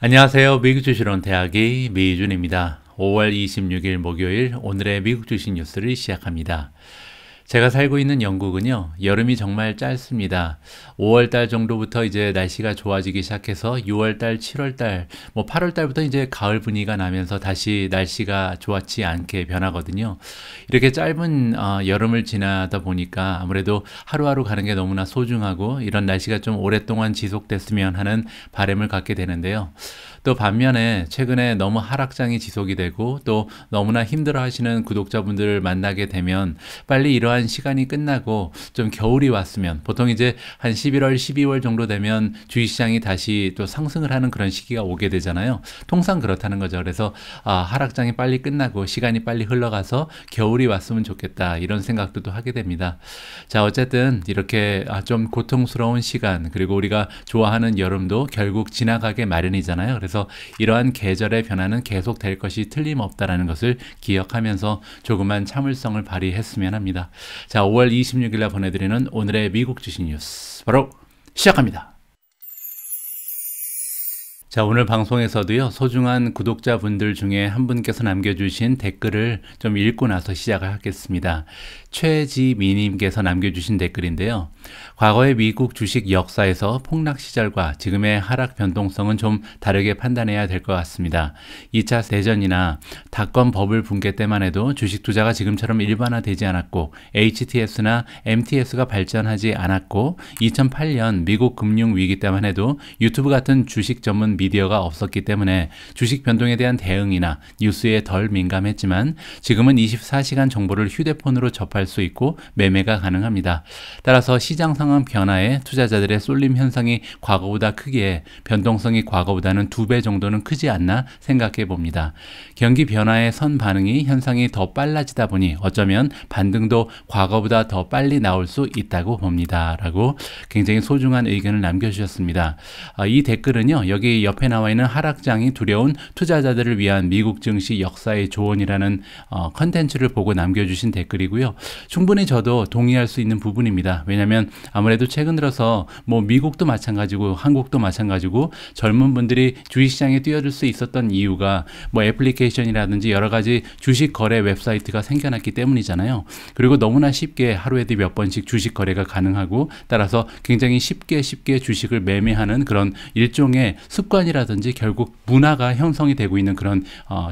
안녕하세요. 미국 주식론 대학의 미준입니다. 5월 26일 목요일 오늘의 미국 주식 뉴스를 시작합니다. 제가 살고 있는 영국은요, 여름이 정말 짧습니다. 5월달 정도부터 이제 날씨가 좋아지기 시작해서 6월달, 7월달, 8월달부터 이제 가을 분위기가 나면서 다시 날씨가 좋지 않게 변하거든요. 이렇게 짧은 여름을 지나다 보니까 아무래도 하루하루 가는 게 너무나 소중하고 이런 날씨가 좀 오랫동안 지속됐으면 하는 바람을 갖게 되는데요. 또 반면에 최근에 너무 하락장이 지속이 되고 또 너무나 힘들어 하시는 구독자분들을 만나게 되면 빨리 이러한 시간이 끝나고 좀 겨울이 왔으면, 보통 이제 한 11월, 12월 정도 되면 주식시장이 다시 또 상승을 하는 그런 시기가 오게 되잖아요. 통상 그렇다는 거죠. 그래서 하락장이 빨리 끝나고 시간이 빨리 흘러가서 겨울이 왔으면 좋겠다, 이런 생각도 또 하게 됩니다. 자, 어쨌든 이렇게 좀 고통스러운 시간, 그리고 우리가 좋아하는 여름도 결국 지나가게 마련이잖아요. 그래서 이러한 계절의 변화는 계속 될 것이 틀림없다라는 것을 기억하면서 조금만 참을성을 발휘했으면 합니다. 자, 5월 26일 날 보내드리는 오늘의 미국 주식 뉴스 바로 시작합니다. 자, 오늘 방송에서도요, 소중한 구독자분들 중에 한 분께서 남겨주신 댓글을 좀 읽고 나서 시작을 하겠습니다. 최지미님께서 남겨주신 댓글인데요. 과거의 미국 주식 역사에서 폭락 시절과 지금의 하락 변동성은 좀 다르게 판단해야 될 것 같습니다. 2차 대전이나 닷컴 버블 붕괴 때만 해도 주식 투자가 지금처럼 일반화되지 않았고 HTS나 MTS가 발전하지 않았고 2008년 미국 금융 위기 때만 해도 유튜브 같은 주식 전문 미디어가 없었기 때문에 주식 변동에 대한 대응이나 뉴스에 덜 민감했지만 지금은 24시간 정보를 휴대폰으로 접할 수 있고 매매가 가능합니다. 따라서 시장 상황 변화에 투자자들의 쏠림 현상이 과거보다 크기에 변동성이 과거보다는 2배 정도는 크지 않나 생각해 봅니다. 경기 변화의 선 반응이 현상이 더 빨라지다 보니 어쩌면 반등도 과거보다 더 빨리 나올 수 있다고 봅니다. 라고 굉장히 소중한 의견을 남겨주셨습니다. 이 댓글은요, 여기 옆에 나와 있는 하락장이 두려운 투자자들을 위한 미국 증시 역사의 조언이라는 컨텐츠를 보고 남겨주신 댓글이고요. 충분히 저도 동의할 수 있는 부분입니다. 왜냐하면 아무래도 최근 들어서 미국도 마찬가지고 한국도 마찬가지고 젊은 분들이 주식시장에 뛰어들 수 있었던 이유가 애플리케이션이라든지 여러 가지 주식 거래 웹사이트가 생겨났기 때문이잖아요. 그리고 너무나 쉽게 하루에도 몇 번씩 주식 거래가 가능하고 따라서 굉장히 쉽게 주식을 매매하는 그런 일종의 습관이라든지 결국 문화가 형성이 되고 있는 그런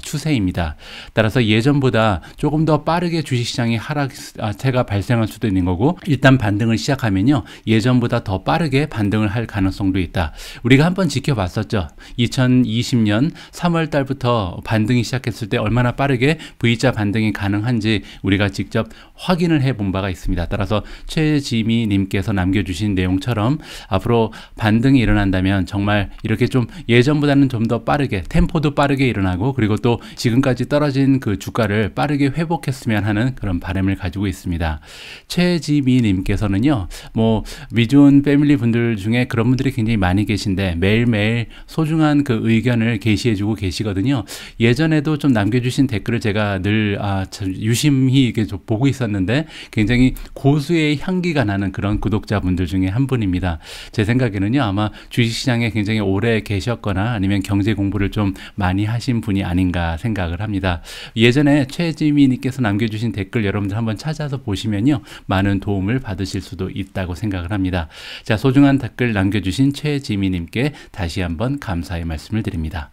추세입니다. 따라서 예전보다 조금 더 빠르게 주식시장이 하락세가 발생할 수도 있는 거고, 일단 반등을 시작하면요, 예전보다 더 빠르게 반등을 할 가능성도 있다. 우리가 한번 지켜봤었죠. 2020년 3월 달부터 반등이 시작했을 때 얼마나 빠르게 V자 반등이 가능한지 우리가 직접 확인을 해본 바가 있습니다. 따라서 최지미 님께서 남겨주신 내용처럼 앞으로 반등이 일어난다면 정말 이렇게 좀 예전보다는 좀 더 빠르게, 템포도 빠르게 일어나고, 그리고 또 지금까지 떨어진 그 주가를 빠르게 회복했으면 하는 그런 바람을 가지고 있습니다. 최지미 님께서는요, 미준 패밀리 분들 중에 그런 분들이 굉장히 많이 계신데 매일매일 소중한 그 의견을 게시해주고 계시거든요. 예전에도 좀 남겨주신 댓글을 제가 늘 유심히 이렇게 좀 보고 있었는데 굉장히 고수의 향기가 나는 그런 구독자분들 중에 한 분입니다. 제 생각에는요, 아마 주식시장에 굉장히 오래 계셨거나 아니면 경제 공부를 좀 많이 하신 분이 아닌가 생각을 합니다. 예전에 최지미님께서 남겨주신 댓글 여러분들 한번 찾아서 보시면요, 많은 도움을 받으실 수도 있다고 생각을 합니다. 자, 소중한 댓글 남겨주신 최지미님께 다시 한번 감사의 말씀을 드립니다.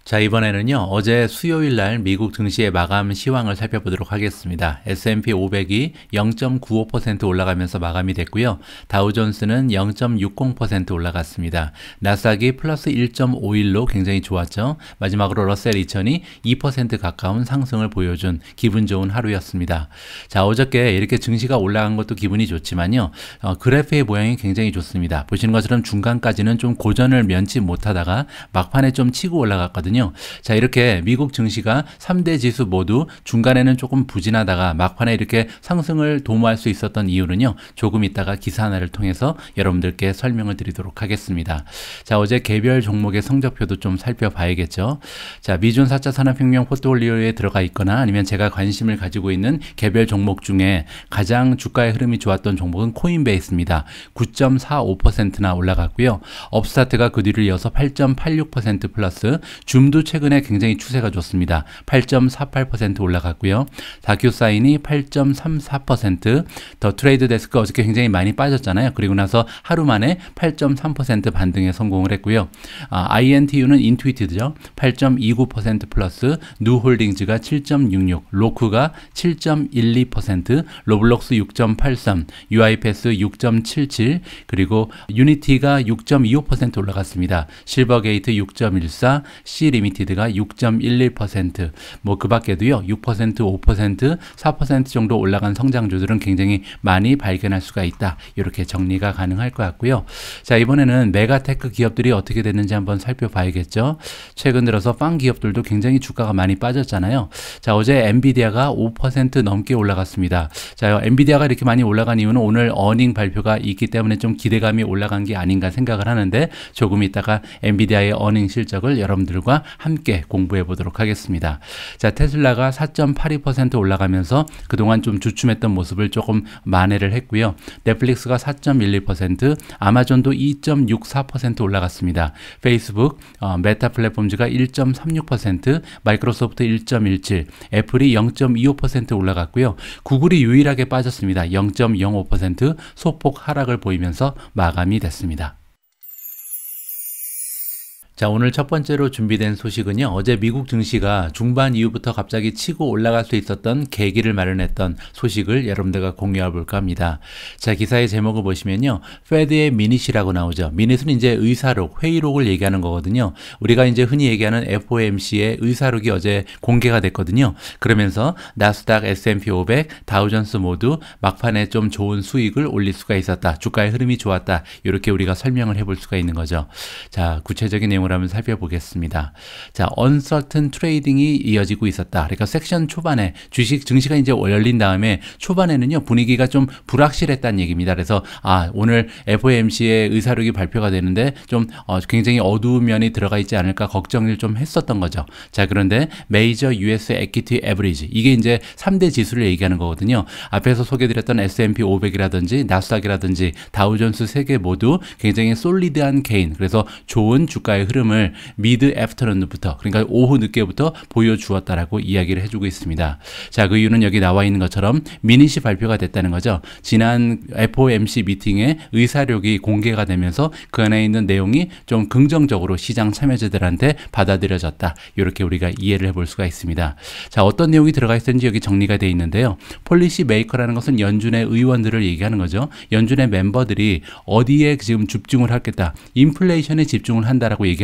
자, 이번에는요, 어제 수요일 날 미국 증시의 마감 시황을 살펴보도록 하겠습니다. S&P 500이 0.95% 올라가면서 마감이 됐고요. 다우존스는 0.60% 올라갔습니다. 나스닥이 플러스 1.51로 굉장히 좋았죠. 마지막으로 러셀 2000이 2% 가까운 상승을 보여준 기분 좋은 하루였습니다. 자, 어저께 이렇게 증시가 올라간 것도 기분이 좋지만요, 그래프의 모양이 굉장히 좋습니다. 보시는 것처럼 중간까지는 좀 고전을 면치 못하다가 막판에 좀 치고 올라갔거든요. 있거든요. 자, 이렇게 미국 증시가 3대 지수 모두 중간에는 조금 부진하다가 막판에 이렇게 상승을 도모할 수 있었던 이유는요. 조금 있다가 기사 하나를 통해서 여러분들께 설명을 드리도록 하겠습니다. 자, 어제 개별 종목의 성적표도 좀 살펴봐야겠죠. 자, 미준 4차 산업혁명 포트폴리오에 들어가 있거나 아니면 제가 관심을 가지고 있는 개별 종목 중에 가장 주가의 흐름이 좋았던 종목은 코인베이스입니다. 9.45%나 올라갔고요. 업스타트가 그 뒤를 이어서 8.86% 플러스, 줌도 최근에 굉장히 추세가 좋습니다. 8.48% 올라갔고요. 다큐사인이 8.34%, 더 트레이드 데스크 어저께 굉장히 많이 빠졌잖아요. 그리고 나서 하루 만에 8.3% 반등에 성공을 했고요. INTU는 인투이티드죠. 8.29% 플러스, 누홀딩즈가 7.66, 로크가 7.12%, 로블록스 6.83, UiPath 6.77, 그리고 유니티가 6.25% 올라갔습니다. 실버게이트 6.14, C리미티드가 6.11%, 뭐 그 밖에도요, 6%, 5%, 4% 정도 올라간 성장주들은 굉장히 많이 발견할 수가 있다. 이렇게 정리가 가능할 것 같고요. 자, 이번에는 메가테크 기업들이 어떻게 됐는지 한번 살펴봐야겠죠. 최근 들어서 빵 기업들도 굉장히 주가가 많이 빠졌잖아요. 자, 어제 엔비디아가 5% 넘게 올라갔습니다. 자, 엔비디아가 이렇게 많이 올라간 이유는 오늘 어닝 발표가 있기 때문에 좀 기대감이 올라간 게 아닌가 생각을 하는데, 조금 있다가 엔비디아의 어닝 실적을 여러분들과 함께 공부해 보도록 하겠습니다. 자, 테슬라가 4.82% 올라가면서 그동안 좀 주춤했던 모습을 조금 만회를 했고요. 넷플릭스가 4.11%, 아마존도 2.64% 올라갔습니다. 페이스북, 메타 플랫폼즈가 1.36%, 마이크로소프트 1.17, 애플이 0.25% 올라갔고요. 구글이 유일하게 빠졌습니다. 0.05% 소폭 하락을 보이면서 마감이 됐습니다. 자, 오늘 첫 번째로 준비된 소식은요. 어제 미국 증시가 중반 이후부터 갑자기 치고 올라갈 수 있었던 계기를 마련했던 소식을 여러분들과 공유해 볼까 합니다. 자, 기사의 제목을 보시면요. 페드의 미닛이라고 나오죠. 미닛은 이제 의사록, 회의록을 얘기하는 거거든요. 우리가 이제 흔히 얘기하는 FOMC의 의사록이 어제 공개가 됐거든요. 그러면서 나스닥, S&P 500, 다우존스 모두 막판에 좀 좋은 수익을 올릴 수가 있었다. 주가의 흐름이 좋았다. 이렇게 우리가 설명을 해볼 수가 있는 거죠. 자, 구체적인 내용을 한번 살펴보겠습니다. 자, uncertain trading이 이어지고 있었다. 그러니까 섹션 초반에 주식 증시가 이제 열린 다음에 초반에는요, 분위기가 좀 불확실했다는 얘기입니다. 그래서 오늘 FOMC의 의사록이 발표가 되는데 좀 굉장히 어두운 면이 들어가 있지 않을까 걱정을 좀 했었던 거죠. 자, 그런데 메이저 US 에퀴티 에버리지, 이게 이제 3대 지수를 얘기하는 거거든요. 앞에서 소개드렸던 S&P 500이라든지 나스닥이라든지 다우존스 3개 모두 굉장히 솔리드한 게인, 그래서 좋은 주가의 흐름을 미드 애프터눈부터, 그러니까 오후 늦게부터 보여주었다라고 이야기를 해주고 있습니다. 자, 그 이유는 여기 나와 있는 것처럼 미닛이 발표가 됐다는 거죠. 지난 FOMC 미팅에 의사록이 공개가 되면서 그 안에 있는 내용이 좀 긍정적으로 시장 참여자들한테 받아들여졌다. 이렇게 우리가 이해를 해볼 수가 있습니다. 자, 어떤 내용이 들어가 있었는지 여기 정리가 되어 있는데요. 폴리시 메이커라는 것은 연준의 의원들을 얘기하는 거죠. 연준의 멤버들이 어디에 지금 집중을 하겠다, 인플레이션에 집중을 한다라고 얘기하는데,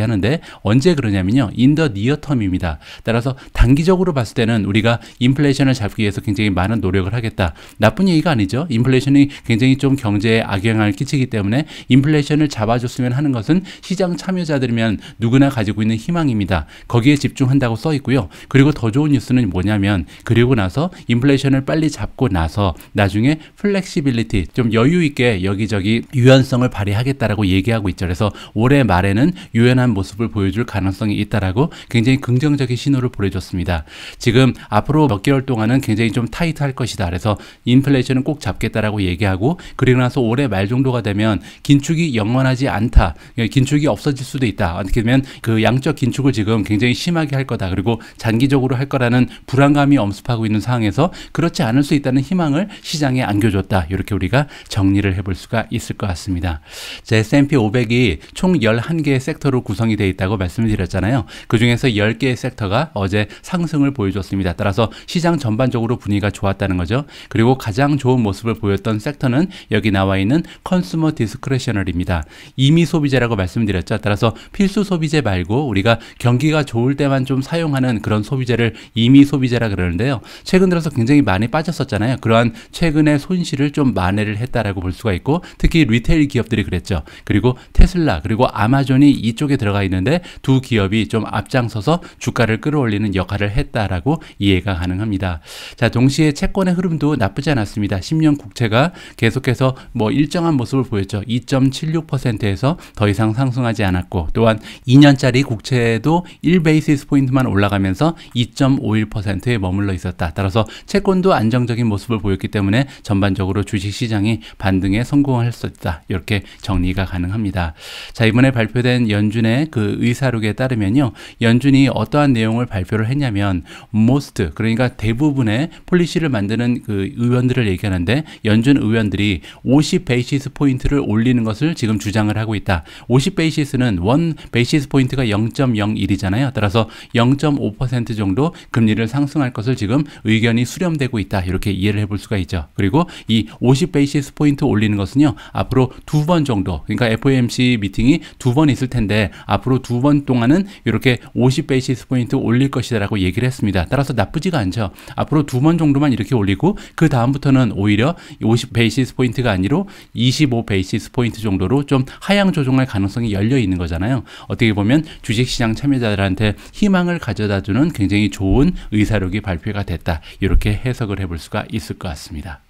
언제 그러냐면요, in the near term입니다. 따라서 단기적으로 봤을 때는 우리가 인플레이션을 잡기 위해서 굉장히 많은 노력을 하겠다. 나쁜 얘기가 아니죠. 인플레이션이 굉장히 좀 경제에 악영향을 끼치기 때문에 인플레이션을 잡아줬으면 하는 것은 시장 참여자들이면 누구나 가지고 있는 희망입니다. 거기에 집중한다고 써 있고요. 그리고 더 좋은 뉴스는 뭐냐면, 그리고 나서 인플레이션을 빨리 잡고 나서 나중에 플렉시빌리티, 좀 여유 있게 여기저기 유연성을 발휘하겠다라고 얘기하고 있죠. 그래서 올해 말에는 유연한 모습을 보여줄 가능성이 있다라고 굉장히 긍정적인 신호를 보내줬습니다. 지금 앞으로 몇 개월 동안은 굉장히 좀 타이트할 것이다. 그래서 인플레이션은 꼭 잡겠다라고 얘기하고, 그리고 나서 올해 말 정도가 되면 긴축이 영원하지 않다. 긴축이 없어질 수도 있다. 어떻게 보면 그 양적 긴축을 지금 굉장히 심하게 할 거다. 그리고 장기적으로 할 거라는 불안감이 엄습하고 있는 상황에서 그렇지 않을 수 있다는 희망을 시장에 안겨줬다. 이렇게 우리가 정리를 해볼 수가 있을 것 같습니다. 자, S&P 500이 총 11개의 섹터로 구성이 되어 있다고 말씀을 드렸잖아요. 그 중에서 10개의 섹터가 어제 상승을 보여줬습니다. 따라서 시장 전반적으로 분위기가 좋았다는 거죠. 그리고 가장 좋은 모습을 보였던 섹터는 여기 나와 있는 컨슈머 디스크레셔널입니다. 임의 소비재라고 말씀드렸죠. 따라서 필수 소비재 말고 우리가 경기가 좋을 때만 좀 사용하는 그런 소비재를 임의 소비재라 그러는데요. 최근 들어서 굉장히 많이 빠졌었잖아요. 그러한 최근의 손실을 좀 만회를 했다라고 볼 수가 있고, 특히 리테일 기업들이 그랬죠. 그리고 테슬라, 그리고 아마존이 이쪽에 들어가 있는데 두 기업이 좀 앞장서서 주가를 끌어올리는 역할을 했다라고 이해가 가능합니다. 자, 동시에 채권의 흐름도 나쁘지 않았습니다. 10년 국채가 계속해서 뭐 일정한 모습을 보였죠. 2.76%에서 더 이상 상승하지 않았고, 또한 2년짜리 국채도 1베이시스 포인트만 올라가면서 2.51%에 머물러 있었다. 따라서 채권도 안정적인 모습을 보였기 때문에 전반적으로 주식시장이 반등에 성공할 수 있다. 이렇게 정리가 가능합니다. 자, 이번에 발표된 연준의 그 의사록에 따르면요, 연준이 어떠한 내용을 발표를 했냐면 most, 그러니까 대부분의 폴리시를 만드는 그 의원들을 얘기하는데, 연준 의원들이 50 베이시스 포인트를 올리는 것을 지금 주장을 하고 있다. 50 베이시스는 1 베이시스 포인트가 0.01이잖아요. 따라서 0.5% 정도 금리를 상승할 것을 지금 의견이 수렴되고 있다. 이렇게 이해를 해볼 수가 있죠. 그리고 이 50 베이시스 포인트 올리는 것은요, 앞으로 2번 정도, 그러니까 FOMC 미팅이 2번 있을 텐데 앞으로 2번 동안은 이렇게 50 베이시스 포인트 올릴 것이다라고 얘기를 했습니다. 따라서 나쁘지가 않죠. 앞으로 2번 정도만 이렇게 올리고 그 다음부터는 오히려 50 베이시스 포인트가 아니라 25 베이시스 포인트 정도로 좀 하향 조정할 가능성이 열려 있는 거잖아요. 어떻게 보면 주식시장 참여자들한테 희망을 가져다주는 굉장히 좋은 의사록이 발표가 됐다. 이렇게 해석을 해볼 수가 있을 것 같습니다.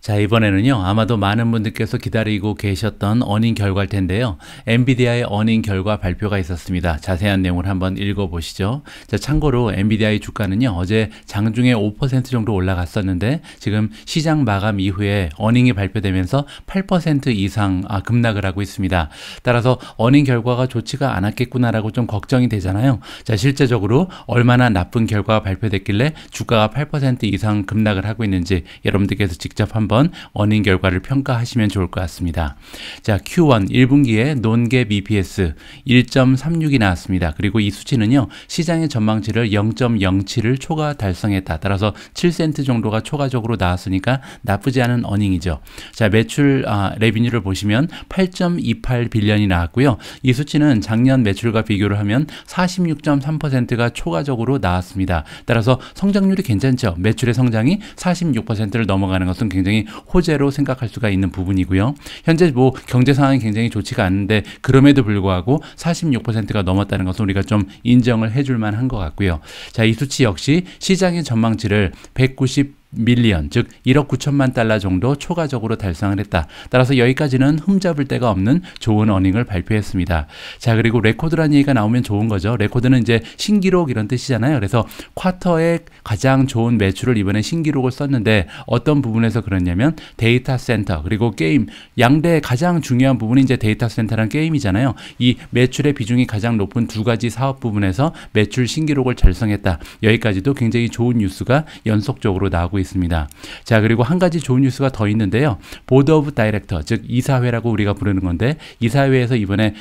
자, 이번에는요, 아마도 많은 분들께서 기다리고 계셨던 어닝 결과일 텐데요. 엔비디아의 어닝 결과 발표가 있었습니다. 자세한 내용을 한번 읽어보시죠. 자, 참고로 엔비디아의 주가는요, 어제 장중에 5% 정도 올라갔었는데 지금 시장 마감 이후에 어닝이 발표되면서 8% 이상 급락을 하고 있습니다. 따라서 어닝 결과가 좋지가 않았겠구나라고 좀 걱정이 되잖아요. 자, 실제적으로 얼마나 나쁜 결과가 발표됐길래 주가가 8% 이상 급락을 하고 있는지 여러분들께서 직접 한번 어닝 결과를 평가하시면 좋을 것 같습니다. 자, Q1 1분기에 논갭 EPS 1.36이 나왔습니다. 그리고 이 수치는요, 시장의 전망치를 0.07을 초과 달성했다. 따라서 7센트 정도가 초과적으로 나왔으니까 나쁘지 않은 어닝이죠. 자, 매출 레비뉴를 보시면 8.28 빌리언이 나왔고요. 이 수치는 작년 매출과 비교를 하면 46.3%가 초과적으로 나왔습니다. 따라서 성장률이 괜찮죠. 매출의 성장이 46%를 넘어가는 것은 굉장히 호재로 생각할 수가 있는 부분이고요. 현재 뭐 경제 상황이 굉장히 좋지가 않은데 그럼에도 불구하고 46%가 넘었다는 것은 우리가 좀 인정을 해줄 만한 것 같고요. 자, 이 수치 역시 시장의 전망치를 190 밀리언, 즉 1억 9천만 달러 정도 초과적으로 달성을 했다. 따라서 여기까지는 흠잡을 데가 없는 좋은 어닝을 발표했습니다. 자, 그리고 레코드라는 얘기가 나오면 좋은 거죠. 레코드는 이제 신기록 이런 뜻이잖아요. 그래서 쿼터에 가장 좋은 매출을 이번에 신기록을 썼는데 어떤 부분에서 그랬냐면 데이터 센터 그리고 게임, 양대 가장 중요한 부분이 이제 데이터 센터라는 게임이잖아요. 이 매출의 비중이 가장 높은 두 가지 사업 부분에서 매출 신기록을 달성했다. 여기까지도 굉장히 좋은 뉴스가 연속적으로 나오고 있습니다. 자, 그리고 한 가지 좋은 뉴스가 더 있는데요. 보드 오브 다이렉터, 즉 이사회라고 우리가 부르는 건데 이사회에서 이번에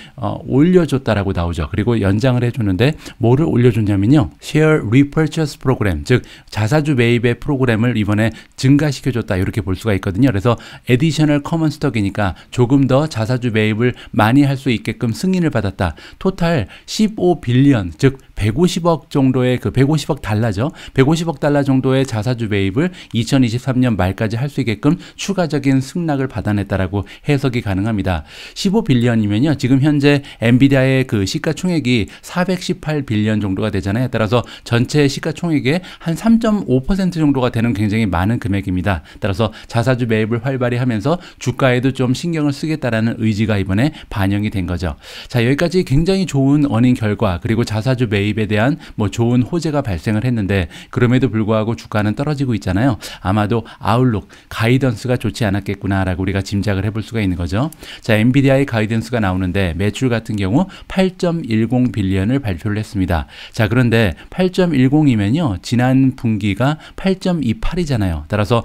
올려줬다라고 나오죠. 그리고 연장을 해줬는데 뭐를 올려줬냐면요, Share Repurchase Program, 즉 자사주 매입의 프로그램을 이번에 증가시켜줬다, 이렇게 볼 수가 있거든요. 그래서 Additional Common Stock이니까 조금 더 자사주 매입을 많이 할 수 있게끔 승인을 받았다. 토탈 15 빌리언, 즉 150억 정도의 150억 달러죠. 150억 달러 정도의 자사주 매입을 2023년 말까지 할 수 있게끔 추가적인 승낙을 받아냈다라고 해석이 가능합니다. 15빌리언이면요, 지금 현재 엔비디아의 그 시가총액이 418빌리언 정도가 되잖아요. 따라서 전체 시가총액의 한 3.5% 정도가 되는 굉장히 많은 금액입니다. 따라서 자사주 매입을 활발히 하면서 주가에도 좀 신경을 쓰겠다라는 의지가 이번에 반영이 된 거죠. 자, 여기까지 굉장히 좋은 어닝 결과 그리고 자사주 매입에 대한 뭐 좋은 호재가 발생을 했는데 그럼에도 불구하고 주가는 떨어지고 있잖아요. 아마도 아웃룩, 가이던스가 좋지 않았겠구나라고 우리가 짐작을 해볼 수가 있는 거죠. 자, 엔비디아의 가이던스가 나오는데 매출 같은 경우 8.10 빌리언을 발표를 했습니다. 자, 그런데 8.10이면요, 지난 분기가 8.28이잖아요. 따라서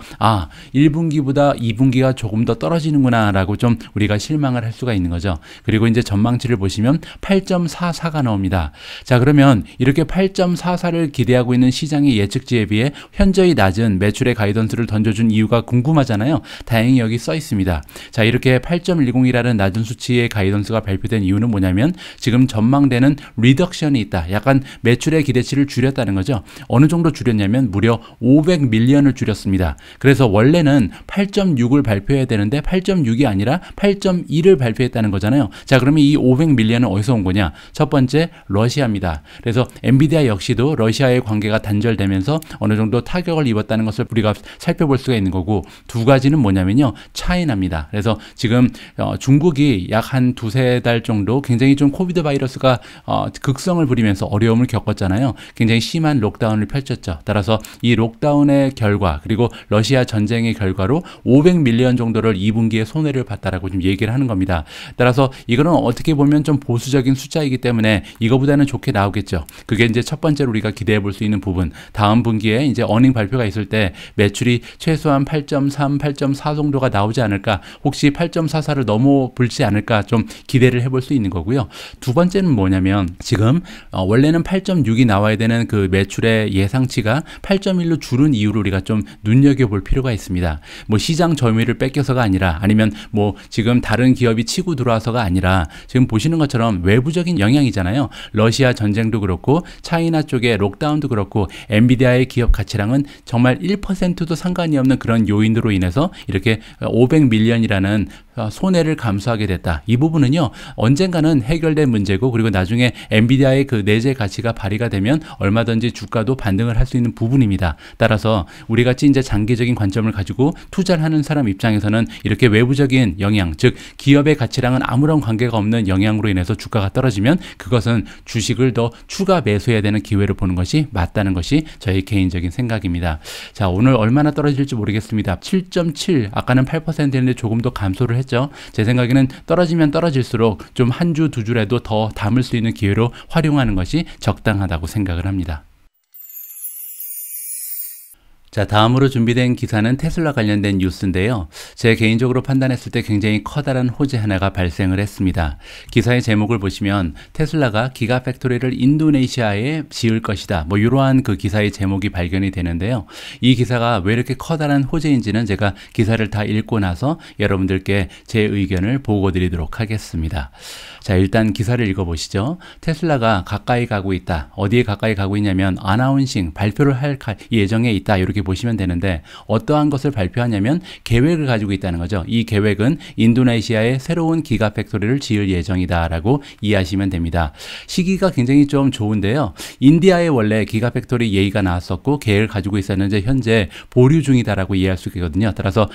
1분기보다 2분기가 조금 더 떨어지는구나 라고 좀 우리가 실망을 할 수가 있는 거죠. 그리고 이제 전망치를 보시면 8.44가 나옵니다. 자, 그러면 그러면 이렇게 8.44를 기대하고 있는 시장의 예측치에 비해 현저히 낮은 매출의 가이던스를 던져준 이유가 궁금하잖아요. 다행히 여기 써 있습니다. 자, 이렇게 8.10이라는 낮은 수치의 가이던스가 발표된 이유는 뭐냐면 지금 전망되는 리덕션이 있다. 약간 매출의 기대치를 줄였다는 거죠. 어느 정도 줄였냐면 무려 500밀리언을 줄였습니다. 그래서 원래는 8.6을 발표해야 되는데 8.6이 아니라 8.2를 발표했다는 거잖아요. 자, 그러면 이 500밀리언은 어디서 온 거냐? 첫 번째, 러시아입니다. 그래서 엔비디아 역시도 러시아의 관계가 단절되면서 어느 정도 타격을 입었다는 것을 우리가 살펴볼 수가 있는 거고, 두 가지는 뭐냐면요, 차이나입니다. 그래서 지금 중국이 약 한 두세 달 정도 굉장히 좀 코비드 바이러스가 극성을 부리면서 어려움을 겪었잖아요. 굉장히 심한 록다운을 펼쳤죠. 따라서 이 록다운의 결과, 그리고 러시아 전쟁의 결과로 500밀리언 정도를 2분기에 손해를 봤다라고 좀 얘기를 하는 겁니다. 따라서 이거는 어떻게 보면 좀 보수적인 숫자이기 때문에 이거보다는 좋게 나오겠죠. 그게 이제 첫 번째로 우리가 기대해 볼 수 있는 부분. 다음 분기에 이제 어닝 발표가 있을 때 매출이 최소한 8.3, 8.4 정도가 나오지 않을까, 혹시 8.44를 넘어볼지 않을까 좀 기대를 해볼 수 있는 거고요. 두 번째는 뭐냐면 지금 원래는 8.6이 나와야 되는 그 매출의 예상치가 8.1로 줄은 이유를 우리가 좀 눈여겨볼 필요가 있습니다. 뭐 시장 점유율을 뺏겨서가 아니라, 아니면 뭐 지금 다른 기업이 치고 들어와서가 아니라, 지금 보시는 것처럼 외부적인 영향이잖아요. 러시아 전쟁도 그렇고 차이나 쪽의 록다운도 그렇고 엔비디아의 기업 가치랑은 정말 1%도 상관이 없는 그런 요인으로 인해서 이렇게 500밀리언이라는 손해를 감수하게 됐다. 이 부분은요, 언젠가는 해결된 문제고, 그리고 나중에 엔비디아의 그 내재 가치가 발휘가 되면 얼마든지 주가도 반등을 할 수 있는 부분입니다. 따라서 우리 같이 이제 장기적인 관점을 가지고 투자를 하는 사람 입장에서는 이렇게 외부적인 영향, 즉 기업의 가치랑은 아무런 관계가 없는 영향으로 인해서 주가가 떨어지면 그것은 주식을 더 추가 매수해야 되는 기회를 보는 것이 맞다는 것이 저희 개인적인 생각입니다. 자, 오늘 얼마나 떨어질지 모르겠습니다. 7.7, 아까는 8%였는데 조금 더 감소를 했죠. 제 생각에는 떨어지면 떨어질수록 좀 한 주, 두 주라도 더 담을 수 있는 기회로 활용하는 것이 적당하다고 생각을 합니다. 자, 다음으로 준비된 기사는 테슬라 관련된 뉴스인데요. 제 개인적으로 판단했을 때 굉장히 커다란 호재 하나가 발생을 했습니다. 기사의 제목을 보시면 테슬라가 기가팩토리를 인도네시아에 지을 것이다, 뭐 이러한 그 기사의 제목이 발견이 되는데요. 이 기사가 왜 이렇게 커다란 호재인지는 제가 기사를 다 읽고 나서 여러분들께 제 의견을 보고 드리도록 하겠습니다. 자, 일단 기사를 읽어보시죠. 테슬라가 가까이 가고 있다. 어디에 가까이 가고 있냐면 아나운싱, 발표를 할 예정에 있다, 이렇게 보시면 되는데, 어떠한 것을 발표하냐면 계획을 가지고 있다는 거죠. 이 계획은 인도네시아에 새로운 기가팩토리를 지을 예정이다라고 이해하시면 됩니다. 시기가 굉장히 좀 좋은데요. 인디아에 원래 기가팩토리 얘기가 나왔었고 계획을 가지고 있었는데 현재 보류 중이다라고 이해할 수 있거든요. 따라서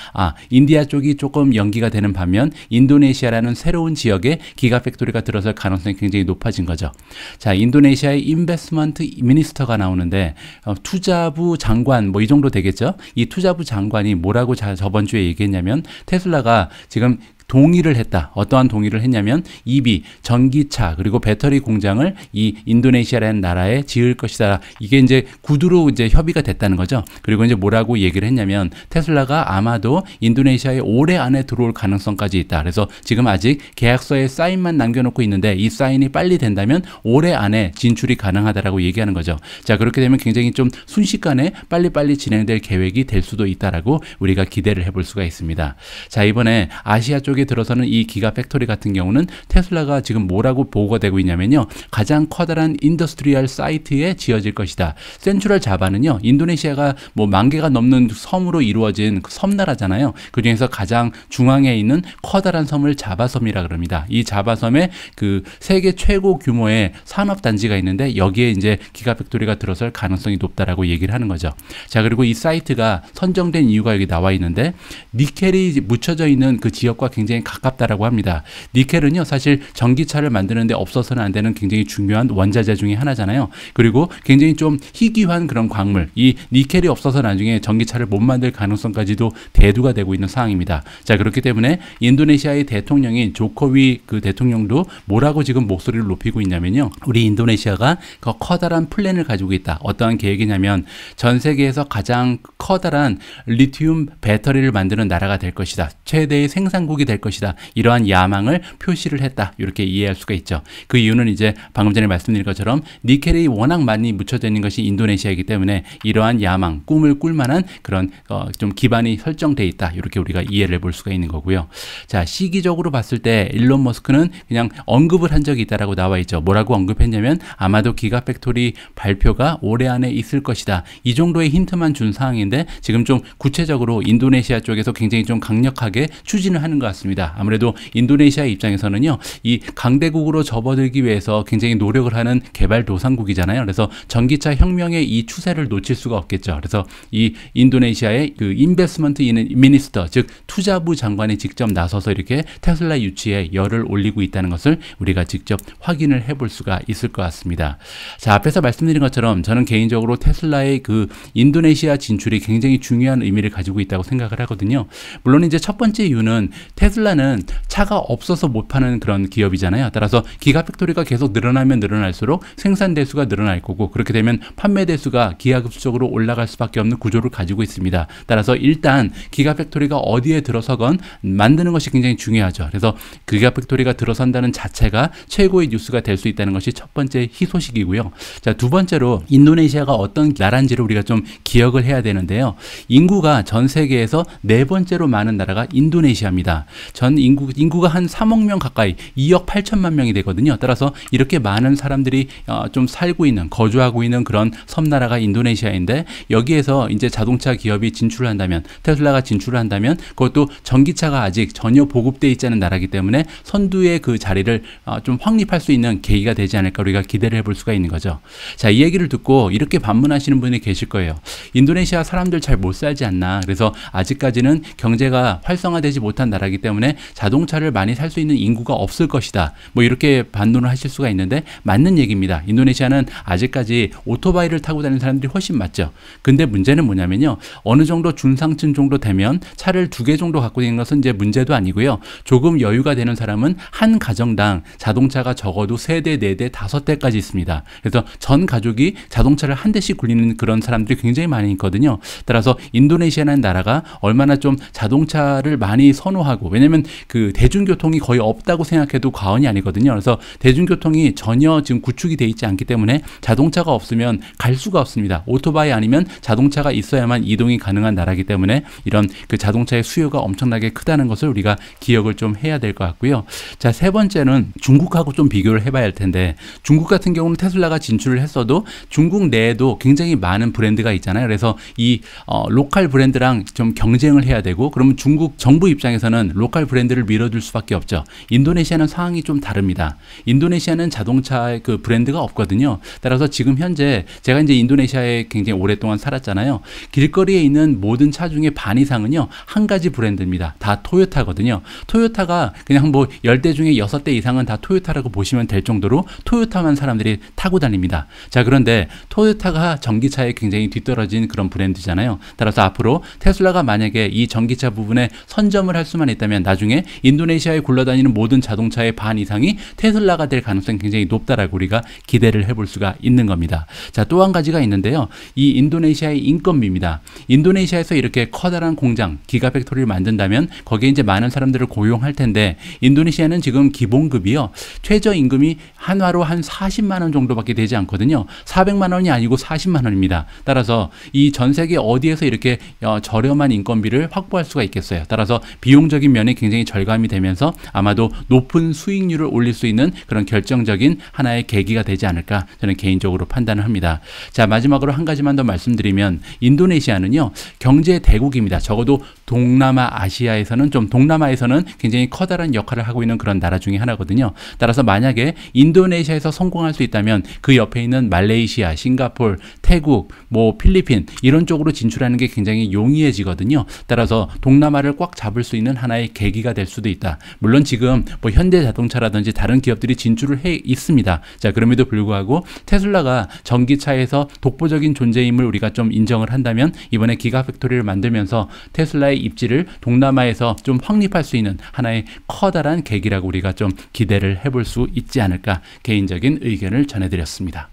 인디아 쪽이 조금 연기가 되는 반면 인도네시아라는 새로운 지역에 기가팩토리가 들어설 가능성이 굉장히 높아진 거죠. 자, 인도네시아의 인베스트먼트 미니스터가 나오는데 투자부 장관 뭐 이 정도 되겠죠. 이 투자부 장관이 뭐라고 저번 주에 얘기했냐면 테슬라가 지금 동의를 했다. 어떠한 동의를 했냐면 EV, 전기차, 그리고 배터리 공장을 이 인도네시아라는 나라에 지을 것이다. 이게 이제 구두로 이제 협의가 됐다는 거죠. 그리고 이제 뭐라고 얘기를 했냐면 테슬라가 아마도 인도네시아에 올해 안에 들어올 가능성까지 있다. 그래서 지금 아직 계약서에 사인만 남겨놓고 있는데 이 사인이 빨리 된다면 올해 안에 진출이 가능하다라고 얘기하는 거죠. 자, 그렇게 되면 굉장히 좀 순식간에 빨리빨리 진행될 계획이 될 수도 있다라고 우리가 기대를 해볼 수가 있습니다. 자, 이번에 아시아 쪽에 들어서는 이 기가팩토리 같은 경우는 테슬라가 지금 뭐라고 보고가 되고 있냐면요, 가장 커다란 인더스트리얼 사이트에 지어질 것이다. 센트럴 자바는요, 인도네시아가 뭐 10,000개가 넘는 섬으로 이루어진 섬나라잖아요. 그 중에서 가장 중앙에 있는 커다란 섬을 자바섬이라 그럽니다. 이 자바섬에 그 세계 최고 규모의 산업단지가 있는데 여기에 이제 기가팩토리가 들어설 가능성이 높다라고 얘기를 하는 거죠. 자, 그리고 이 사이트가 선정된 이유가 여기 나와 있는데, 니켈이 묻혀져 있는 그 지역과 굉장히 가깝다라고 합니다. 니켈은요, 사실 전기차를 만드는데 없어서는 안 되는 굉장히 중요한 원자재 중에 하나잖아요. 그리고 굉장히 좀 희귀한 그런 광물, 이 니켈이 없어서 나중에 전기차를 못 만들 가능성까지도 대두가 되고 있는 상황입니다. 자, 그렇기 때문에 인도네시아의 대통령인 조코위 그 대통령도 뭐라고 지금 목소리를 높이고 있냐면요, 우리 인도네시아가 그 커다란 플랜을 가지고 있다. 어떠한 계획이냐면 전 세계에서 가장 커다란 리튬 배터리를 만드는 나라가 될 것이다. 최대의 생산국이 될 될 것이다. 이러한 야망을 표시를 했다. 이렇게 이해할 수가 있죠. 그 이유는 이제 방금 전에 말씀드린 것처럼 니켈이 워낙 많이 묻혀져 있는 것이 인도네시아이기 때문에 이러한 야망, 꿈을 꿀 만한 그런 좀 기반이 설정돼 있다. 이렇게 우리가 이해를 해볼 수가 있는 거고요. 자, 시기적으로 봤을 때 일론 머스크는 그냥 언급을 한 적이 있다라고 나와 있죠. 뭐라고 언급했냐면 아마도 기가팩토리 발표가 올해 안에 있을 것이다. 이 정도의 힌트만 준 상황인데 지금 좀 구체적으로 인도네시아 쪽에서 굉장히 좀 강력하게 추진을 하는 것 같습니다. 아무래도 인도네시아 입장에서는요, 이 강대국으로 접어들기 위해서 굉장히 노력을 하는 개발도상국이잖아요. 그래서 전기차 혁명의 이 추세를 놓칠 수가 없겠죠. 그래서 이 인도네시아의 그 인베스먼트 미니스터, 즉 투자부 장관이 직접 나서서 이렇게 테슬라 유치에 열을 올리고 있다는 것을 우리가 직접 확인을 해볼 수가 있을 것 같습니다. 자, 앞에서 말씀드린 것처럼 저는 개인적으로 테슬라의 그 인도네시아 진출이 굉장히 중요한 의미를 가지고 있다고 생각을 하거든요. 물론 이제 첫 번째 이유는 테슬라는 차가 없어서 못 파는 그런 기업이잖아요. 따라서 기가팩토리가 계속 늘어나면 늘어날수록 생산 대수가 늘어날 거고, 그렇게 되면 판매 대수가 기하급수적으로 올라갈 수밖에 없는 구조를 가지고 있습니다. 따라서 일단 기가팩토리가 어디에 들어서건 만드는 것이 굉장히 중요하죠. 그래서 기가팩토리가 들어선다는 자체가 최고의 뉴스가 될 수 있다는 것이 첫 번째 희소식이고요. 자, 두 번째로 인도네시아가 어떤 나라인지를 우리가 좀 기억을 해야 되는데요. 인구가 전 세계에서 네 번째로 많은 나라가 인도네시아입니다. 전 인구가 한 3억 명 가까이 2억 8천만 명이 되거든요. 따라서 이렇게 많은 사람들이 좀 살고 있는, 거주하고 있는 그런 섬나라가 인도네시아인데, 여기에서 이제 자동차 기업이 진출을 한다면, 테슬라가 진출을 한다면 그것도 전기차가 아직 전혀 보급되어 있지 않은 나라이기 때문에 선두의 그 자리를 좀 확립할 수 있는 계기가 되지 않을까 우리가 기대를 해볼 수가 있는 거죠. 자, 이 얘기를 듣고 이렇게 반문하시는 분이 계실 거예요. 인도네시아 사람들 잘 못 살지 않나. 그래서 아직까지는 경제가 활성화되지 못한 나라이기 때문에 자동차를 많이 살 수 있는 인구가 없을 것이다. 뭐 이렇게 반론을 하실 수가 있는데 맞는 얘기입니다. 인도네시아는 아직까지 오토바이를 타고 다니는 사람들이 훨씬 많죠. 근데 문제는 뭐냐면요. 어느 정도 중상층 정도 되면 차를 2개 정도 갖고 있는 것은 이제 문제도 아니고요. 조금 여유가 되는 사람은 한 가정당 자동차가 적어도 3대, 4대, 5대까지 있습니다. 그래서 전 가족이 자동차를 한 대씩 굴리는 그런 사람들이 굉장히 많이 있거든요. 따라서 인도네시아라는 나라가 얼마나 좀 자동차를 많이 선호하고, 왜냐면 그 대중교통이 거의 없다고 생각해도 과언이 아니거든요. 그래서 대중교통이 전혀 지금 구축이 돼 있지 않기 때문에 자동차가 없으면 갈 수가 없습니다. 오토바이 아니면 자동차가 있어야만 이동이 가능한 나라이기 때문에 이런 그 자동차의 수요가 엄청나게 크다는 것을 우리가 기억을 좀 해야 될 것 같고요. 자, 세 번째는 중국하고 좀 비교를 해봐야 할 텐데, 중국 같은 경우는 테슬라가 진출을 했어도 중국 내에도 굉장히 많은 브랜드가 있잖아요. 그래서 이 로컬 브랜드랑 좀 경쟁을 해야 되고, 그러면 중국 정부 입장에서는 로컬 브랜드를 밀어줄 수밖에 없죠. 인도네시아는 상황이 좀 다릅니다. 인도네시아는 자동차의 그 브랜드가 없거든요. 따라서 지금 현재 제가 이제 인도네시아에 굉장히 오랫동안 살았잖아요. 길거리에 있는 모든 차 중에 반 이상은요, 한 가지 브랜드입니다. 다 토요타거든요. 토요타가 그냥 뭐 10대 중에 6대 이상은 다 토요타라고 보시면 될 정도로 토요타만 사람들이 타고 다닙니다. 자, 그런데 토요타가 전기차에 굉장히 뒤떨어진 그런 브랜드잖아요. 따라서 앞으로 테슬라가 만약에 이 전기차 부분에 선점을 할 수만 있다면 나중에 인도네시아에 굴러다니는 모든 자동차의 반 이상이 테슬라가 될 가능성이 굉장히 높다라고 우리가 기대를 해볼 수가 있는 겁니다. 자, 또 한 가지가 있는데요. 이 인도네시아의 인건비입니다. 인도네시아에서 이렇게 커다란 공장, 기가팩토리를 만든다면 거기에 이제 많은 사람들을 고용할 텐데, 인도네시아는 지금 기본급이요, 최저임금이 한화로 한 40만 원 정도밖에 되지 않거든요. 400만 원이 아니고 40만 원입니다. 따라서 이 전 세계 어디에서 이렇게 저렴한 인건비를 확보할 수가 있겠어요. 따라서 비용적인 면이 굉장히 절감이 되면서 아마도 높은 수익률을 올릴 수 있는 그런 결정적인 하나의 계기가 되지 않을까 저는 개인적으로 판단을 합니다. 자, 마지막으로 한 가지만 더 말씀드리면, 인도네시아는요, 경제 대국입니다. 적어도 동남아 아시아에서는 동남아에서는 굉장히 커다란 역할을 하고 있는 그런 나라 중에 하나거든요. 따라서 만약에 인도네시아에서 성공할 수 있다면 그 옆에 있는 말레이시아, 싱가포르, 태국, 뭐 필리핀 이런 쪽으로 진출하는 게 굉장히 용이해지거든요. 따라서 동남아를 꽉 잡을 수 있는 하나의 계기가 될 수도 있다. 물론 지금 뭐 현대자동차라든지 다른 기업들이 진출을 해 있습니다. 자, 그럼에도 불구하고 테슬라가 전기차에서 독보적인 존재임을 우리가 좀 인정을 한다면 이번에 기가팩토리를 만들면서 테슬라의 입지를 동남아에서 좀 확립할 수 있는 하나의 커다란 계기라고 우리가 좀 기대를 해볼 수 있지 않을까 개인적인 의견을 전해드렸습니다.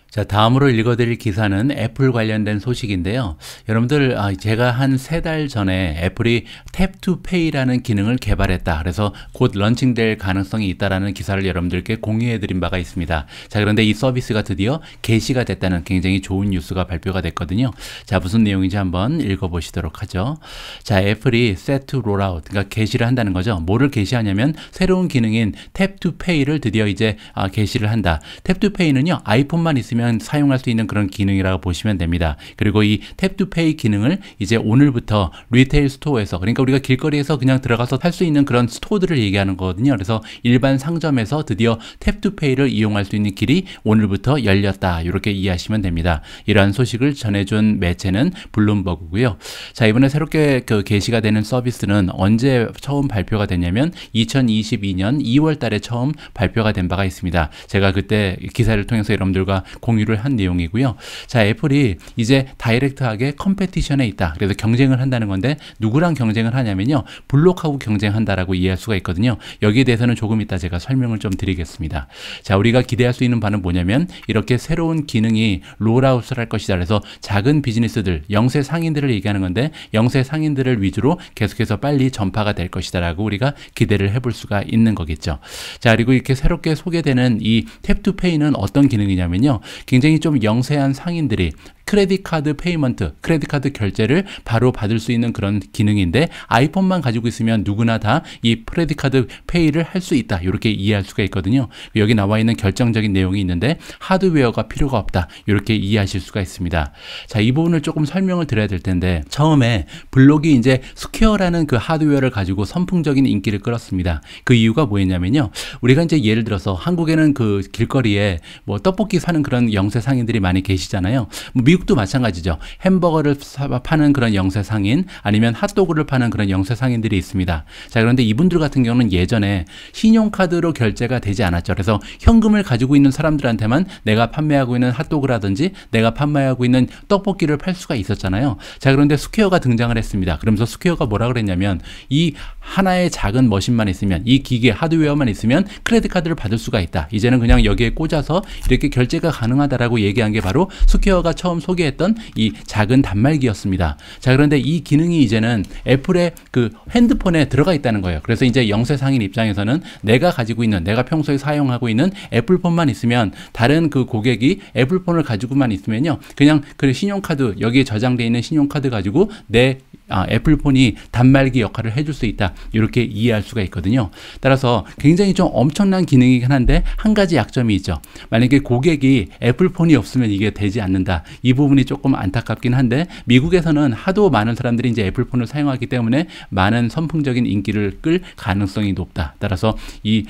자, 다음으로 읽어드릴 기사는 애플 관련된 소식인데요. 여러분들, 제가 한 3달 전에 애플이 탭 투 페이라는 기능을 개발했다. 그래서 곧 런칭될 가능성이 있다라는 기사를 여러분들께 공유해드린 바가 있습니다. 자, 그런데 이 서비스가 드디어 게시가 됐다는 굉장히 좋은 뉴스가 발표가 됐거든요. 자, 무슨 내용인지 한번 읽어보시도록 하죠. 자, 애플이 set to roll out, 그러니까 게시를 한다는 거죠. 뭐를 게시하냐면 새로운 기능인 탭 투 페이를 드디어 이제 게시를 한다. 탭 투 페이는요, 아이폰만 있으면 사용할 수 있는 그런 기능이라고 보시면 됩니다. 그리고 이 탭 투 페이 기능을 이제 오늘부터 리테일 스토어에서, 그러니까 우리가 길거리에서 그냥 들어가서 살 수 있는 그런 스토어들을 얘기하는 거거든요. 그래서 일반 상점에서 드디어 탭 투 페이를 이용할 수 있는 길이 오늘부터 열렸다. 이렇게 이해하시면 됩니다. 이러한 소식을 전해준 매체는 블룸버그고요. 자, 이번에 새롭게 게시가 되는 서비스는 언제 처음 발표가 됐냐면 2022년 2월 달에 처음 발표가 된 바가 있습니다. 제가 그때 기사를 통해서 여러분들과 공유를 한 내용이고요. 자, 애플이 이제 다이렉트하게 컴페티션에 있다. 그래서 경쟁을 한다는 건데 누구랑 경쟁을 하냐면요, 블록하고 경쟁한다라고 이해할 수가 있거든요. 여기에 대해서는 조금 이따 제가 설명을 좀 드리겠습니다. 자, 우리가 기대할 수 있는 바는 뭐냐면 이렇게 새로운 기능이 롤아웃을 할 것이다. 그래서 작은 비즈니스들, 영세 상인들을 얘기하는 건데 영세 상인들을 위주로 계속해서 빨리 전파가 될 것이다 라고 우리가 기대를 해볼 수가 있는 거겠죠. 자, 그리고 이렇게 새롭게 소개되는 이 탭 투 페이는 어떤 기능이냐면요, 굉장히 좀 영세한 상인들이 크레딧 카드 페이먼트, 크레딧 카드 결제를 바로 받을 수 있는 그런 기능인데 아이폰만 가지고 있으면 누구나 다 이 크레딧 카드 페이를 할 수 있다. 이렇게 이해할 수가 있거든요. 여기 나와 있는 결정적인 내용이 있는데 하드웨어가 필요가 없다. 이렇게 이해하실 수가 있습니다. 자, 이 부분을 조금 설명을 드려야 될 텐데 처음에 블록이 이제 스퀘어라는 그 하드웨어를 가지고 선풍적인 인기를 끌었습니다. 그 이유가 뭐였냐면요, 우리가 이제 예를 들어서 한국에는 그 길거리에 뭐 떡볶이 사는 그런 영세 상인들이 많이 계시잖아요. 뭐 미국도 마찬가지죠. 햄버거를 파는 그런 영세 상인, 아니면 핫도그를 파는 그런 영세 상인들이 있습니다. 자, 그런데 이분들 같은 경우는 예전에 신용카드로 결제가 되지 않았죠. 그래서 현금을 가지고 있는 사람들한테만 내가 판매하고 있는 핫도그라든지 내가 판매하고 있는 떡볶이를 팔 수가 있었잖아요. 자, 그런데 스퀘어가 등장을 했습니다. 그러면서 스퀘어가 뭐라 그랬냐면 이 하나의 작은 머신만 있으면, 이 기계 하드웨어만 있으면 크레딧 카드를 받을 수가 있다. 이제는 그냥 여기에 꽂아서 이렇게 결제가 가능하다라고 얘기한 게 바로 스퀘어가 처음 소개했던 이 작은 단말기였습니다. 자, 그런데 이 기능이 이제는 애플의 그 핸드폰에 들어가 있다는 거예요. 그래서 이제 영세 상인 입장에서는 내가 가지고 있는, 내가 평소에 사용하고 있는 애플폰만 있으면, 다른 그 고객이 애플폰을 가지고만 있으면요, 그냥 그 신용카드, 여기에 저장되어 있는 신용카드 가지고 내 애플폰이 단말기 역할을 해줄 수 있다. 이렇게 이해할 수가 있거든요. 따라서 굉장히 좀 엄청난 기능이긴 한데 한 가지 약점이 있죠. 만약에 고객이 애플폰이 없으면 이게 되지 않는다. 이 부분이 조금 안타깝긴 한데 미국에서는 하도 많은 사람들이 이제 애플폰을 사용하기 때문에 많은 선풍적인 인기를 끌 가능성이 높다. 따라서 이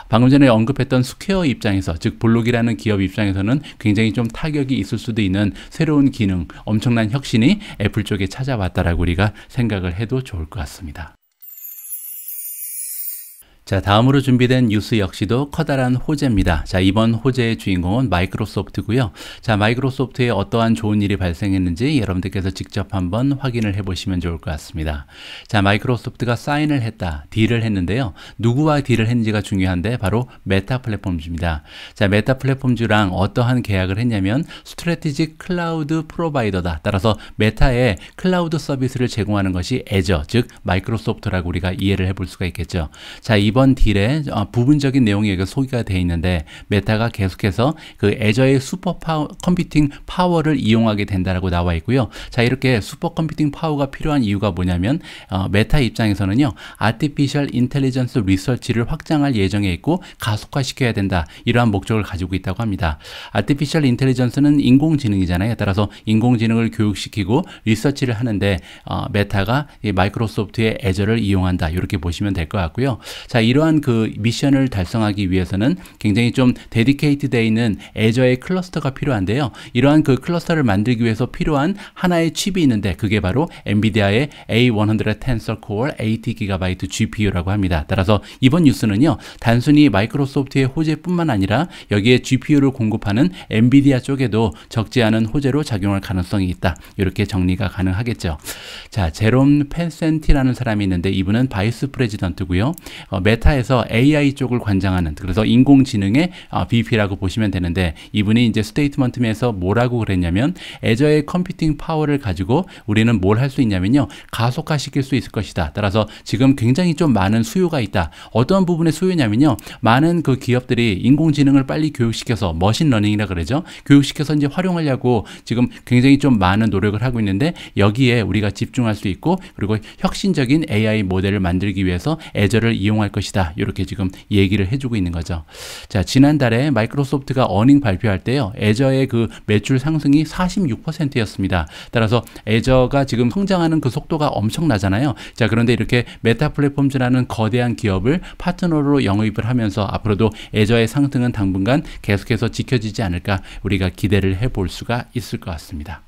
방금 전에 언급했던 스퀘어 입장에서, 즉 블록이라는 기업 입장에서는 굉장히 좀 타격이 있을 수도 있는 새로운 기능, 엄청난 혁신이 애플 쪽에 찾아왔다라고 우리가 생각을 해도 좋을 것 같습니다. 자, 다음으로 준비된 뉴스 역시도 커다란 호재입니다. 자, 이번 호재의 주인공은 마이크로소프트고요. 자, 마이크로소프트에 어떠한 좋은 일이 발생했는지 여러분들께서 직접 한번 확인을 해보시면 좋을 것 같습니다. 자, 마이크로소프트가 사인을 했다, 딜을 했는데요. 누구와 딜을 했는지가 중요한데 바로 메타 플랫폼즈입니다. 자, 메타 플랫폼즈랑 어떠한 계약을 했냐면 스트래티직 클라우드 프로바이더다. 따라서 메타의 클라우드 서비스를 제공하는 것이 애저, 즉 마이크로소프트라고 우리가 이해를 해볼 수가 있겠죠. 자, 이번 딜의 부분적인 내용이 여기 소개가 되어 있는데 메타가 계속해서 그 애저의 슈퍼 컴퓨팅 파워를 이용하게 된다라고 나와 있고요. 자, 이렇게 슈퍼 컴퓨팅 파워가 필요한 이유가 뭐냐면 메타 입장에서는요, 아티피셜 인텔리전스 리서치를 확장할 예정에 있고 가속화시켜야 된다. 이러한 목적을 가지고 있다고 합니다. 아티피셜 인텔리전스는 인공지능이잖아요. 따라서 인공지능을 교육시키고 리서치를 하는데 메타가 이 마이크로소프트의 애저를 이용한다. 이렇게 보시면 될 것 같고요. 자, 이러한 그 미션을 달성하기 위해서는 굉장히 좀 데디케이트 되어 있는 애저의 클러스터가 필요한데요. 이러한 그 클러스터를 만들기 위해서 필요한 하나의 칩이 있는데 그게 바로 엔비디아의 A100 Tensor Core 80GB GPU라고 합니다. 따라서 이번 뉴스는요, 단순히 마이크로소프트의 호재뿐만 아니라 여기에 GPU를 공급하는 엔비디아 쪽에도 적지 않은 호재로 작용할 가능성이 있다. 이렇게 정리가 가능하겠죠. 자, 제롬 펜센티라는 사람이 있는데 이분은 바이스 프레지던트고요. 메타에서 AI 쪽을 관장하는, 그래서 인공지능의 VP라고 보시면 되는데, 이분이 이제 스테이트먼트에서 뭐라고 그랬냐면 애저의 컴퓨팅 파워를 가지고 우리는 뭘 할 수 있냐면요, 가속화시킬 수 있을 것이다. 따라서 지금 굉장히 좀 많은 수요가 있다. 어떤 부분의 수요냐면요, 많은 그 기업들이 인공지능을 빨리 교육시켜서, 머신러닝이라 그러죠, 교육시켜서 이제 활용하려고 지금 굉장히 좀 많은 노력을 하고 있는데, 여기에 우리가 집중할 수 있고, 그리고 혁신적인 AI 모델을 만들기 위해서 애저를 이용할 것이다. 이렇게 지금 얘기를 해주고 있는 거죠. 자, 지난달에 마이크로소프트가 어닝 발표할 때요, 애저의 그 매출 상승이 46%였습니다. 따라서 애저가 지금 성장하는 그 속도가 엄청나잖아요. 자, 그런데 이렇게 메타 플랫폼즈라는 거대한 기업을 파트너로 영입을 하면서 앞으로도 애저의 상승은 당분간 계속해서 지켜지지 않을까 우리가 기대를 해볼 수가 있을 것 같습니다.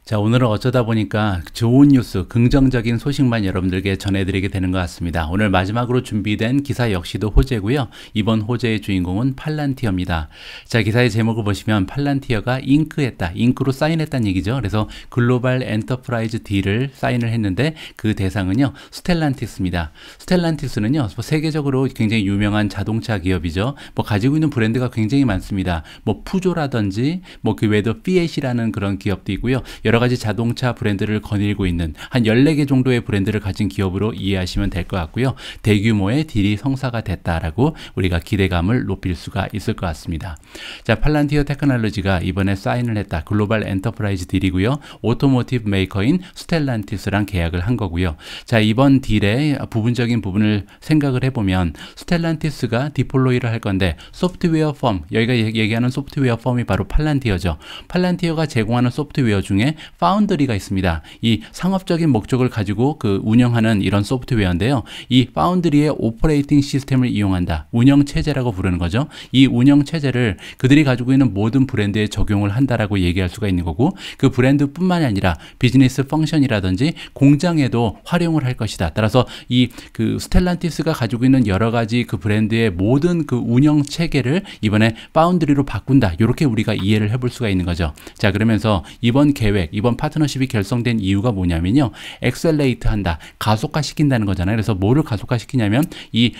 자, 오늘은 어쩌다 보니까 좋은 뉴스, 긍정적인 소식만 여러분들께 전해드리게 되는 것 같습니다. 오늘 마지막으로 준비된 기사 역시도 호재고요. 이번 호재의 주인공은 팔란티어입니다. 자, 기사의 제목을 보시면 팔란티어가 잉크했다, 잉크로 사인했다는 얘기죠. 그래서 글로벌 엔터프라이즈 딜을 사인을 했는데 그 대상은요, 스텔란티스입니다. 스텔란티스는요, 세계적으로 굉장히 유명한 자동차 기업이죠. 뭐 가지고 있는 브랜드가 굉장히 많습니다. 뭐 푸조라든지 뭐 그 외에도 피엣이라는 그런 기업도 있고요. 여러 가지 자동차 브랜드를 거닐고 있는 한 14개 정도의 브랜드를 가진 기업으로 이해하시면 될 것 같고요. 대규모의 딜이 성사가 됐다라고 우리가 기대감을 높일 수가 있을 것 같습니다. 자, 팔란티어 테크놀로지가 이번에 사인을 했다. 글로벌 엔터프라이즈 딜이고요. 오토모티브 메이커인 스텔란티스랑 계약을 한 거고요. 자, 이번 딜의 부분적인 부분을 생각을 해보면 스텔란티스가 디플로이를 할 건데, 소프트웨어 펌, 여기가 얘기하는 소프트웨어 펌이 바로 팔란티어죠. 팔란티어가 제공하는 소프트웨어 중에 파운드리가 있습니다. 이 상업적인 목적을 가지고 그 운영하는 이런 소프트웨어인데요. 이 파운드리의 오퍼레이팅 시스템을 이용한다. 운영 체제라고 부르는 거죠. 이 운영 체제를 그들이 가지고 있는 모든 브랜드에 적용을 한다라고 얘기할 수가 있는 거고, 그 브랜드뿐만이 아니라 비즈니스 펑션이라든지 공장에도 활용을 할 것이다. 따라서 이 그 스텔란티스가 가지고 있는 여러 가지 그 브랜드의 모든 그 운영 체계를 이번에 파운드리로 바꾼다. 이렇게 우리가 이해를 해볼 수가 있는 거죠. 자, 그러면서 이번 계획, 이번 파트너십이 결성된 이유가 뭐냐면요, 엑셀레이트 한다, 가속화시킨다는 거잖아요. 그래서 뭐를 가속화시키냐면 이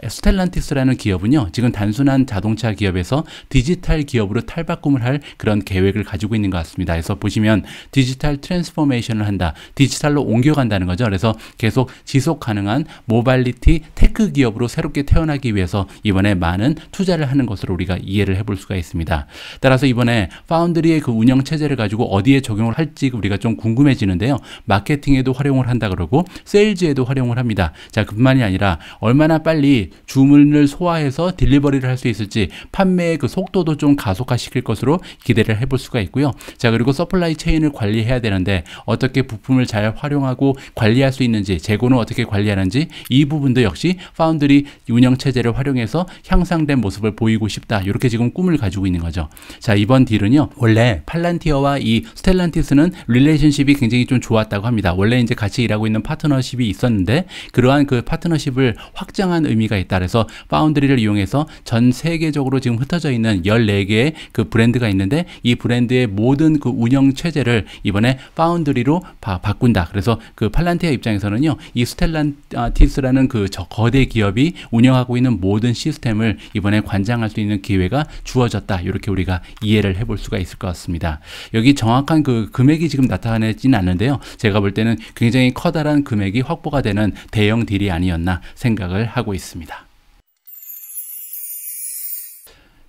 스텔란티스라는 기업은요, 지금 단순한 자동차 기업에서 디지털 기업으로 탈바꿈을 할 그런 계획을 가지고 있는 것 같습니다. 그래서 보시면 디지털 트랜스포메이션을 한다, 디지털로 옮겨간다는 거죠. 그래서 계속 지속 가능한 모빌리티 테크 기업으로 새롭게 태어나기 위해서 이번에 많은 투자를 하는 것으로 우리가 이해를 해볼 수가 있습니다. 따라서 이번에 파운드리의 그 운영 체제를 가지고 어디에 적용을 할지 우리가 좀 궁금해지는데요. 마케팅에도 활용을 한다 그러고 세일즈에도 활용을 합니다. 자, 그뿐만이 아니라 얼마나 빨리 주문을 소화해서 딜리버리를 할 수 있을지 판매의 그 속도도 좀 가속화시킬 것으로 기대를 해볼 수가 있고요. 자, 그리고 서플라이 체인을 관리해야 되는데 어떻게 부품을 잘 활용하고 관리할 수 있는지, 재고는 어떻게 관리하는지, 이 부분도 역시 파운드리 운영 체제를 활용해서 향상된 모습을 보이고 싶다. 이렇게 지금 꿈을 가지고 있는 거죠. 자, 이번 딜은요, 원래 팔란티어와 이 스텔란티스는 릴레이션십이 굉장히 좀 좋았다고 합니다. 원래 이제 같이 일하고 있는 파트너십이 있었는데 그러한 그 파트너십을 확장한 의미가 있다. 그래서 파운드리를 이용해서 전 세계적으로 지금 흩어져 있는 14개의 그 브랜드가 있는데 이 브랜드의 모든 그 운영 체제를 이번에 파운드리로 바꾼다. 그래서 그 팔란티어 입장에서는요, 이 스텔란티스라는 그 거대 기업이 운영하고 있는 모든 시스템을 이번에 관장할 수 있는 기회가 주어졌다. 이렇게 우리가 이해를 해볼 수가 있을 것 같습니다. 여기 정확한 그 금액이 지금 나타나지는 않는데요. 제가 볼 때는 굉장히 커다란 금액이 확보가 되는 대형 딜이 아니었나 생각을 하고 있습니다.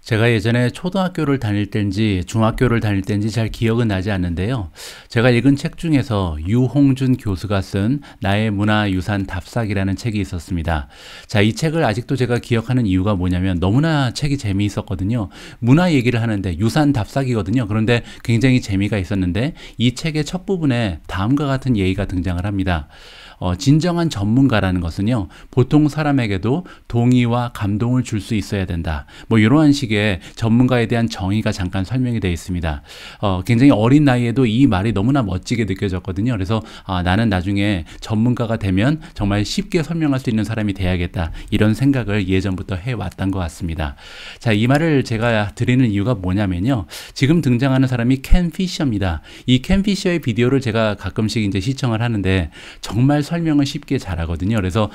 제가 예전에 초등학교를 다닐 때인지 중학교를 다닐 때인지 잘 기억은 나지 않는데요. 제가 읽은 책 중에서 유홍준 교수가 쓴 나의 문화유산 답사기라는 책이 있었습니다. 자, 이 책을 아직도 제가 기억하는 이유가 뭐냐면 너무나 책이 재미있었거든요. 문화 얘기를 하는데 유산 답사기거든요. 그런데 굉장히 재미가 있었는데 이 책의 첫 부분에 다음과 같은 예의가 등장을 합니다. 진정한 전문가라는 것은요, 보통 사람에게도 동의와 감동을 줄 수 있어야 된다. 뭐 이러한 식의 전문가에 대한 정의가 잠깐 설명이 되어 있습니다. 굉장히 어린 나이에도 이 말이 너무나 멋지게 느껴졌거든요. 그래서 나는 나중에 전문가가 되면 정말 쉽게 설명할 수 있는 사람이 돼야겠다. 이런 생각을 예전부터 해왔던 것 같습니다. 자, 이 말을 제가 드리는 이유가 뭐냐면요. 지금 등장하는 사람이 켄 피셔입니다. 이 켄 피셔의 비디오를 제가 가끔씩 이제 시청을 하는데 정말 설명을 쉽게 잘하거든요. 그래서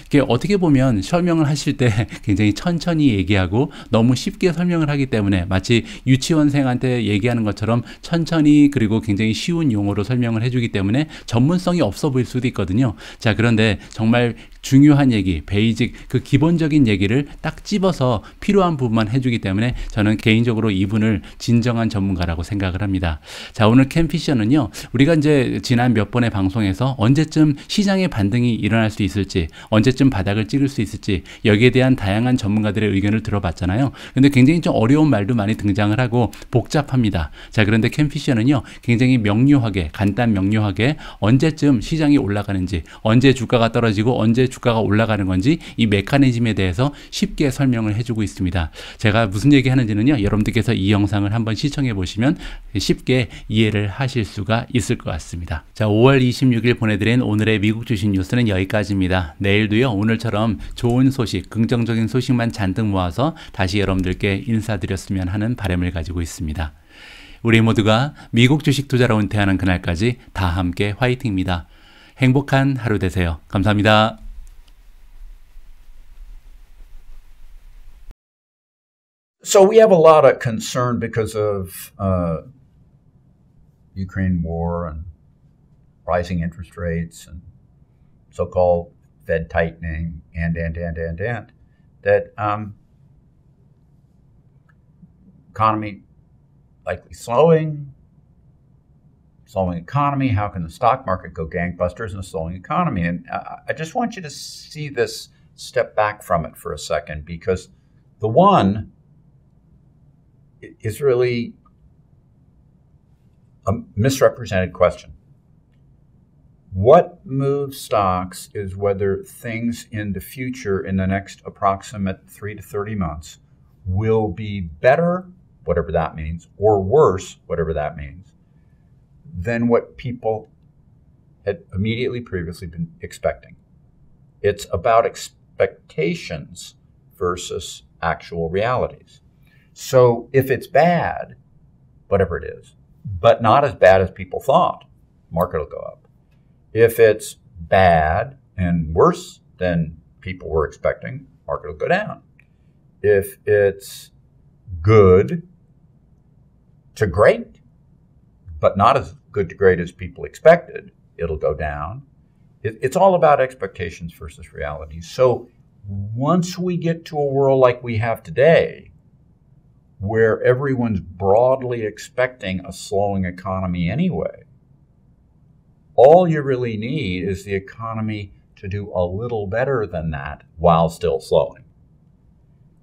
이게 어떻게 보면 설명을 하실 때 굉장히 천천히 얘기하고 너무 쉽게 설명을 하기 때문에 마치 유치원생한테 얘기하는 것처럼 천천히 그리고 굉장히 쉬운 용어로 설명을 해주기 때문에 전문성이 없어 보일 수도 있거든요. 자, 그런데 정말 중요한 얘기, 베이직, 그 기본적인 얘기를 딱 집어서 필요한 부분만 해주기 때문에 저는 개인적으로 이분을 진정한 전문가라고 생각을 합니다. 자, 오늘 켄 피셔는요, 우리가 이제 지난 몇 번의 방송에서 언제쯤 시장의 반등이 일어날 수 있을지, 언제쯤 바닥을 찍을 수 있을지, 여기에 대한 다양한 전문가들의 의견을 들어봤잖아요. 근데 굉장히 좀 어려운 말도 많이 등장을 하고 복잡합니다. 자, 그런데 켄 피셔는요, 굉장히 명료하게, 간단 명료하게 언제쯤 시장이 올라가는지, 언제 주가가 떨어지고 언제 주가가 올라가는 건지 이 메커니즘에 대해서 쉽게 설명을 해주고 있습니다. 제가 무슨 얘기 하는지는요, 여러분들께서 이 영상을 한번 시청해 보시면 쉽게 이해를 하실 수가 있을 것 같습니다. 자, 5월 26일 보내드린 오늘의 미국 주식 뉴스는 여기까지입니다. 내일도요, 오늘처럼 좋은 소식, 긍정적인 소식만 잔뜩 모아서 다시 여러분들께 인사드렸으면 하는 바람을 가지고 있습니다. 우리 모두가 미국 주식 투자로 은퇴하는 그날까지 다 함께 화이팅입니다. 행복한 하루 되세요. 감사합니다. So we have a lot of concern because of Ukraine war and rising interest rates and so-called Fed tightening and that economy likely slowing economy. How can the stock market go gangbusters in a slowing economy? And I just want you to see this, step back from it for a second, because the one is really a misrepresented question. What moves stocks is whether things in the future, in the next approximate 3 to 30 months, will be better, whatever that means, or worse, whatever that means, than what people had immediately previously been expecting. It's about expectations versus actual realities. So if it's bad, whatever it is, but not as bad as people thought, market will go up. If it's bad and worse than people were expecting, market will go down. If it's good to great, but not as good to great as people expected, it'll go down. It's all about expectations versus reality. So once we get to a world like we have today, where everyone's broadly expecting a slowing economy anyway, all you really need is the economy to do a little better than that while still slowing.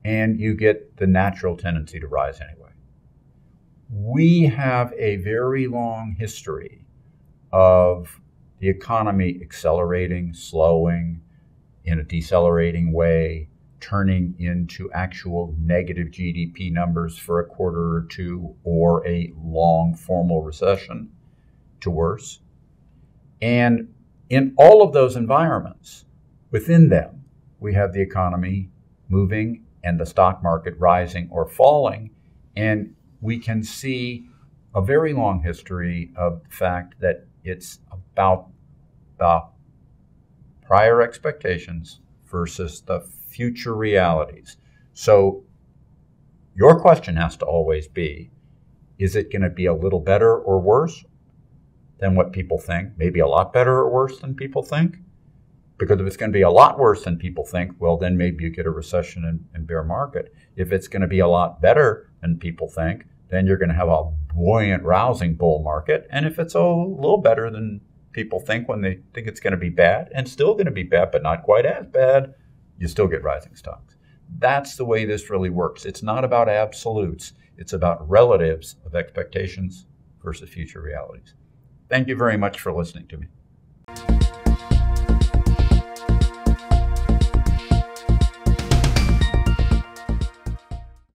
And you get the natural tendency to rise anyway. We have a very long history of the economy accelerating, slowing, in a decelerating way, turning into actual negative GDP numbers for a quarter or two, or a long formal recession to worse. And in all of those environments, within them, we have the economy moving and the stock market rising or falling. And we can see a very long history of the fact that it's about the prior expectations versus the future realities. So your question has to always be, is it going to be a little better or worse than what people think? Maybe a lot better or worse than people think? Because if it's going to be a lot worse than people think, well, then maybe you get a recession and bear market. If it's going to be a lot better than people think, then you're going to have a buoyant, rousing bull market. And if it's a little better than people think when they think it's going to be bad, and still going to be bad, but not quite as bad, you still get rising stocks. That's the way this really works. It's not about absolutes. It's about relatives of expectations versus future realities. Thank you very much for listening to me.